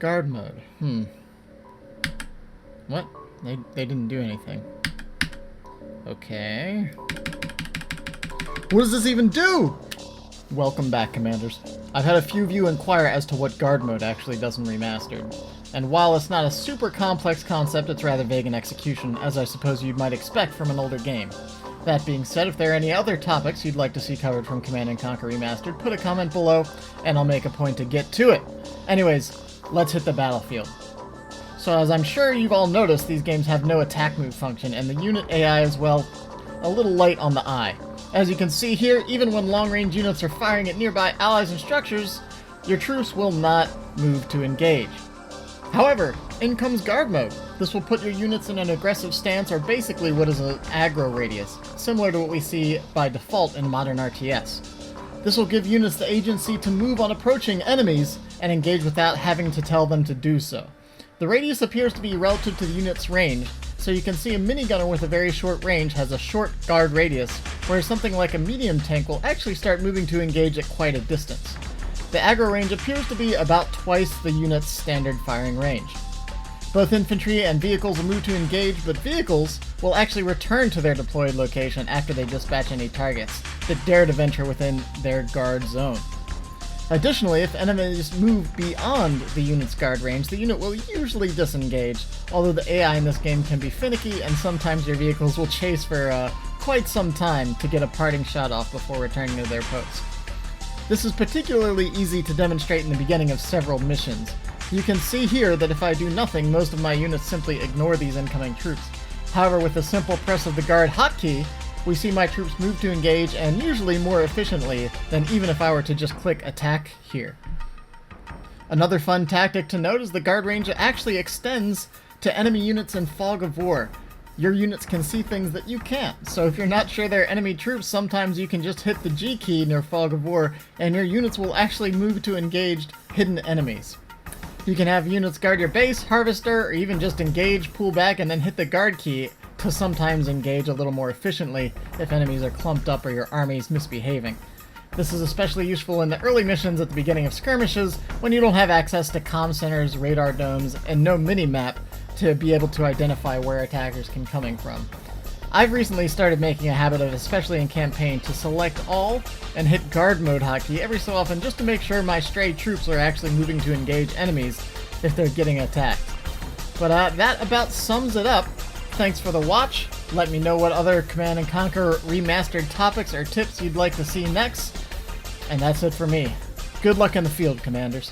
Guard mode. What? They didn't do anything. Okay. What does this even do? Welcome back, Commanders. I've had a few of you inquire as to what guard mode actually does in Remastered. And while it's not a super complex concept, it's rather vague in execution, as I suppose you might expect from an older game. That being said, if there are any other topics you'd like to see covered from Command & Conquer Remastered, put a comment below, and I'll make a point to get to it. Anyways, let's hit the battlefield. So as I'm sure you've all noticed, these games have no attack move function, and the unit AI is, well, a little light on the eye. As you can see here, even when long-range units are firing at nearby allies and structures, your troops will not move to engage. However, in comes guard mode. This will put your units in an aggressive stance, or basically what is an aggro radius, similar to what we see by default in modern RTS. This will give units the agency to move on approaching enemies and engage without having to tell them to do so. The radius appears to be relative to the unit's range, so you can see a minigunner with a very short range has a short guard radius, whereas something like a medium tank will actually start moving to engage at quite a distance. The aggro range appears to be about twice the unit's standard firing range. Both infantry and vehicles will move to engage, but vehicles will actually return to their deployed location after they dispatch any targets that dare to venture within their guard zone. Additionally, if enemies move beyond the unit's guard range, the unit will usually disengage, although the AI in this game can be finicky and sometimes your vehicles will chase for quite some time to get a parting shot off before returning to their posts. This is particularly easy to demonstrate in the beginning of several missions. You can see here that if I do nothing, most of my units simply ignore these incoming troops. However, with a simple press of the guard hotkey, we see my troops move to engage, and usually more efficiently than even if I were to just click attack here. Another fun tactic to note is the guard range actually extends to enemy units in Fog of War. Your units can see things that you can't, so if you're not sure they're enemy troops, sometimes you can just hit the G key near Fog of War, and your units will actually move to engaged hidden enemies. You can have units guard your base, harvester, or even just engage, pull back, and then hit the guard key to sometimes engage a little more efficiently if enemies are clumped up or your army's misbehaving. This is especially useful in the early missions at the beginning of skirmishes when you don't have access to comm centers, radar domes, and no mini-map to be able to identify where attackers can coming from. I've recently started making a habit of, especially in campaign, to select all and hit guard mode hotkey every so often just to make sure my stray troops are actually moving to engage enemies if they're getting attacked. But that about sums it up. Thanks for the watch. Let me know what other Command & Conquer Remastered topics or tips you'd like to see next. And that's it for me. Good luck in the field, Commanders.